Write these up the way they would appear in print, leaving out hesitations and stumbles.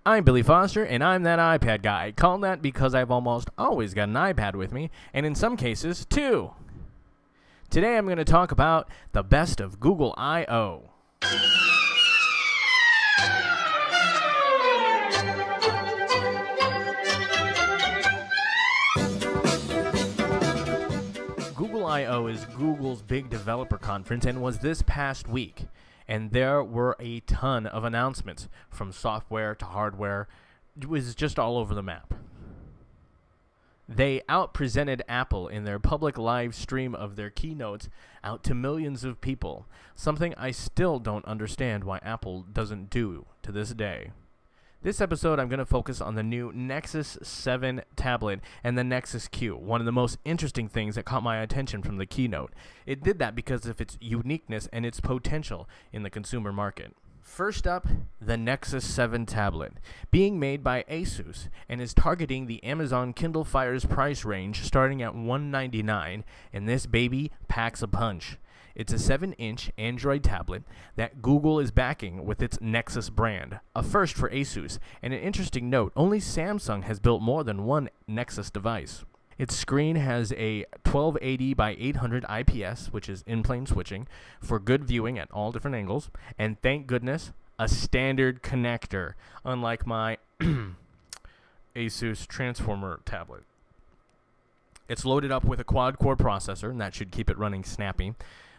I'm Bily Foster, and I'm that iPad guy. I call that because I've almost always got an iPad with me, and in some cases, two. Today I'm going to talk about the best of Google I/O. Google I/O is Google's big developer conference and was this past week. And there were a ton of announcements, from software to hardware. It was just all over the map. They outpresented Apple in their public live stream of their keynotes out to millions of people, something I still don't understand why Apple doesn't do to this day. This episode, I'm going to focus on the new Nexus 7 tablet and the Nexus Q, one of the most interesting things that caught my attention from the keynote. It did that because of its uniqueness and its potential in the consumer market. First up, the Nexus 7 tablet, being made by Asus and is targeting the Amazon Kindle Fire's price range starting at $199, and this baby packs a punch. It's a 7-inch Android tablet that Google is backing with its Nexus brand, a first for Asus, and an interesting note, only Samsung has built more than one Nexus device. Its screen has a 1280 by 800 IPS, which is in-plane switching, for good viewing at all different angles, and thank goodness, a standard connector, unlike my Asus Transformer tablet. It's loaded up with a quad-core processor, and that should keep it running snappy.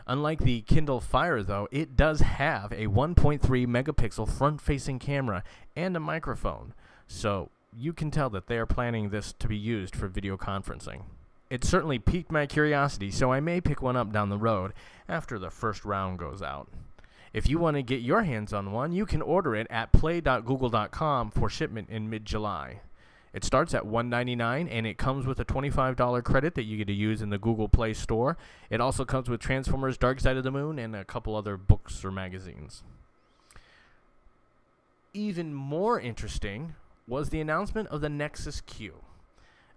Unlike the Kindle Fire, though, it does have a 1.3 megapixel front-facing camera and a microphone, so you can tell that they are planning this to be used for video conferencing. It certainly piqued my curiosity, so I may pick one up down the road after the first round goes out. If you want to get your hands on one, you can order it at play.google.com for shipment in mid-July. It starts at $199, and it comes with a $25 credit that you get to use in the Google Play Store. It also comes with Transformers Dark Side of the Moon and a couple other books or magazines. Even more interesting was the announcement of the Nexus Q,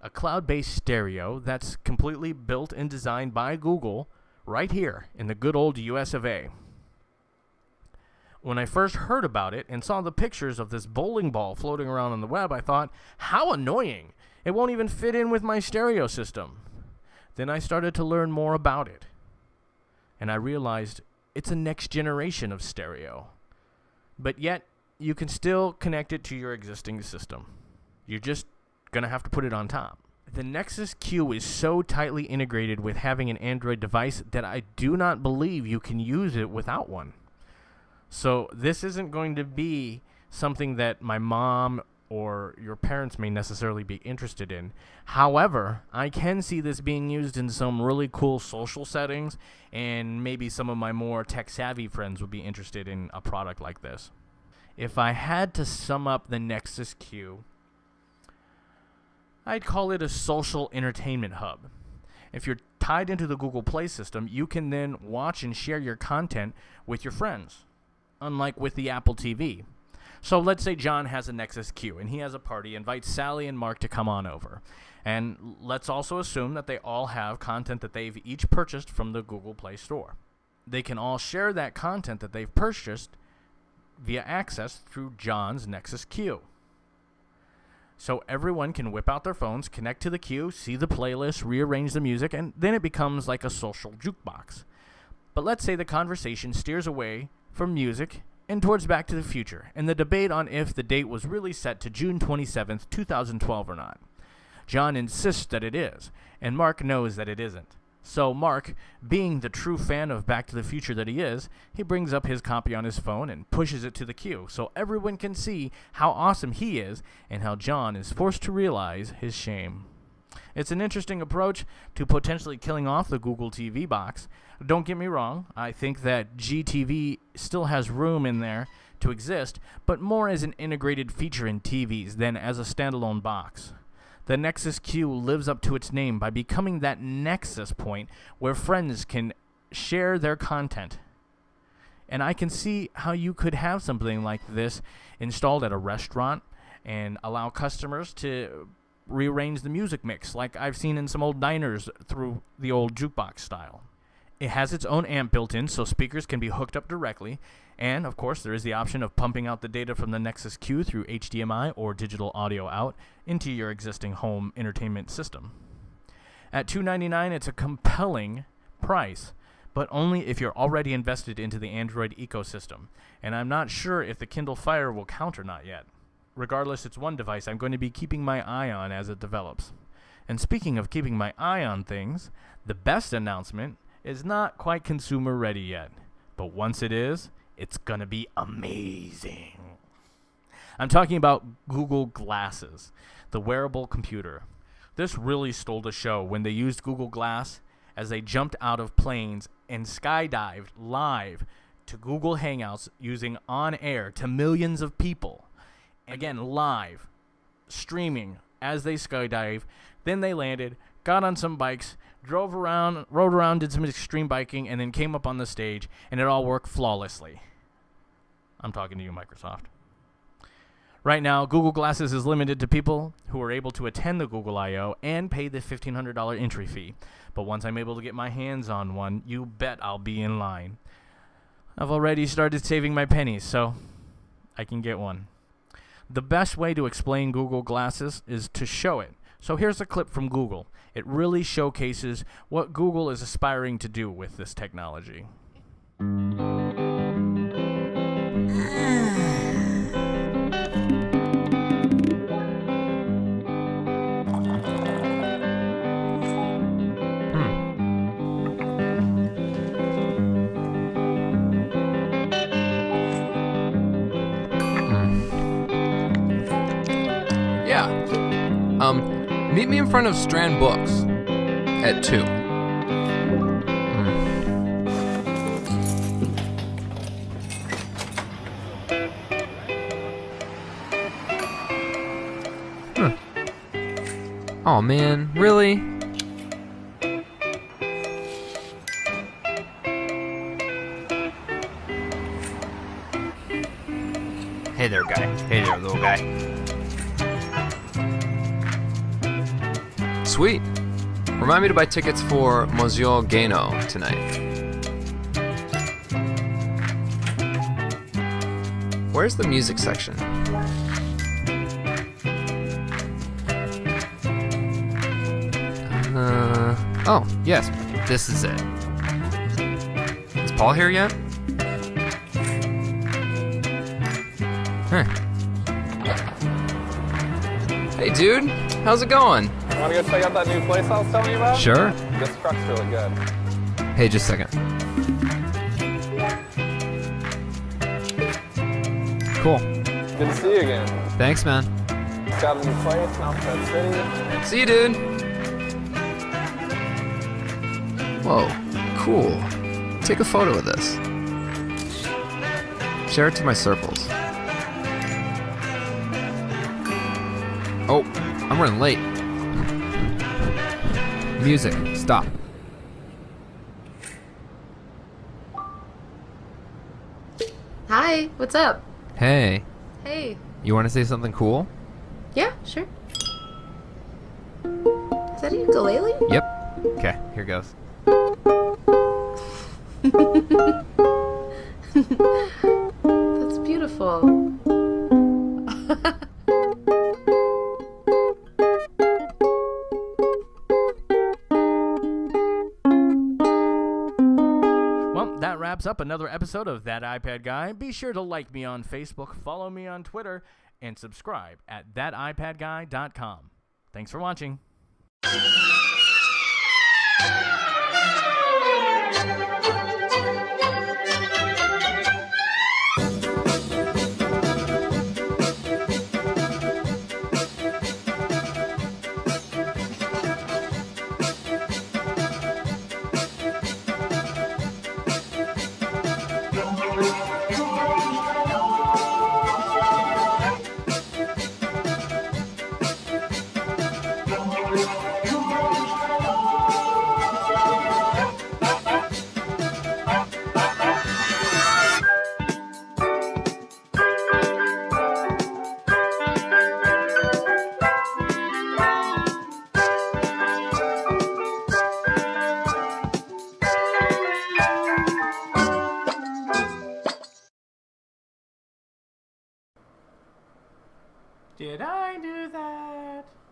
a cloud-based stereo that's completely built and designed by Google right here in the good old US of A. When I first heard about it and saw the pictures of this bowling ball floating around on the web, I thought, how annoying! It won't even fit in with my stereo system. Then I started to learn more about it, and I realized it's a next generation of stereo. But yet, you can still connect it to your existing system. You're just going to have to put it on top. The Nexus Q is so tightly integrated with having an Android device that I do not believe you can use it without one. So this isn't going to be something that my mom or your parents may necessarily be interested in. However, I can see this being used in some really cool social settings, and maybe some of my more tech-savvy friends would be interested in a product like this. If I had to sum up the Nexus Q, I'd call it a social entertainment hub. If you're tied into the Google Play system, you can then watch and share your content with your friends, unlike with the Apple TV. So let's say John has a Nexus Q, and he has a party, invites Sally and Mark to come on over. And let's also assume that they all have content that they've each purchased from the Google Play Store. They can all share that content that they've purchased via access through John's Nexus Q. So everyone can whip out their phones, connect to the queue, see the playlist, rearrange the music, and then it becomes like a social jukebox. But let's say the conversation steers away from music and towards Back to the Future, and the debate on if the date was really set to June 27th, 2012 or not. John insists that it is, and Mark knows that it isn't. So Mark, being the true fan of Back to the Future that he is, he brings up his copy on his phone and pushes it to the queue so everyone can see how awesome he is and how John is forced to realize his shame. It's an interesting approach to potentially killing off the Google TV box. Don't get me wrong, I think that GTV still has room in there to exist, but more as an integrated feature in TVs than as a standalone box. The Nexus Q lives up to its name by becoming that nexus point where friends can share their content. And I can see how you could have something like this installed at a restaurant and allow customers to rearrange the music mix like I've seen in some old diners through the old jukebox style. It has its own amp built in, so speakers can be hooked up directly, And, of course, there is the option of pumping out the data from the Nexus Q through HDMI or digital audio out into your existing home entertainment system. At $299, it's a compelling price, but only if you're already invested into the Android ecosystem. And I'm not sure if the Kindle Fire will count or not yet. Regardless, it's one device I'm going to be keeping my eye on as it develops. And speaking of keeping my eye on things, the best announcement is not quite consumer ready yet. But once it is, it's going to be amazing. I'm talking about Google Glasses, the wearable computer. This really stole the show when they used Google Glass as they jumped out of planes and skydived live to Google Hangouts using on-air to millions of people. Again, live, streaming as they skydive. Then they landed, got on some bikes, rode around, did some extreme biking, and then came up on the stage, and it all worked flawlessly. I'm talking to you, Microsoft. Right now, Google Glasses is limited to people who are able to attend the Google I.O. and pay the $1,500 entry fee. But once I'm able to get my hands on one, you bet I'll be in line. I've already started saving my pennies, so I can get one. The best way to explain Google Glasses is to show it. So here's a clip from Google. It really showcases what Google is aspiring to do with this technology. Meet me in front of Strand Books at 2. Oh man, really? Hey there, guy. Hey there, little guy. Sweet. Remind me to buy tickets for Monsieur Gano tonight. Where's the music section? Oh, yes, this is it. Is Paul here yet? Huh. Hey, dude, how's it going? Want to go check out that new place I was telling you about? Sure. This truck's really good. Hey, just a second. Cool. Good to see you again. Thanks, man. Got a new place, Mountain City. See you, dude. Whoa, cool. Take a photo of this. Share it to my circles. Oh, I'm running late. Music, stop. Hi, what's up? Hey, Hey. you want to say something cool? Yeah, sure. Is that a ukulele? Yep. Okay, here goes. That's beautiful. That wraps up another episode of That iPad Guy. Be sure to like me on Facebook, follow me on Twitter, and subscribe at thatipadguy.com. Thanks for watching. Did I do that?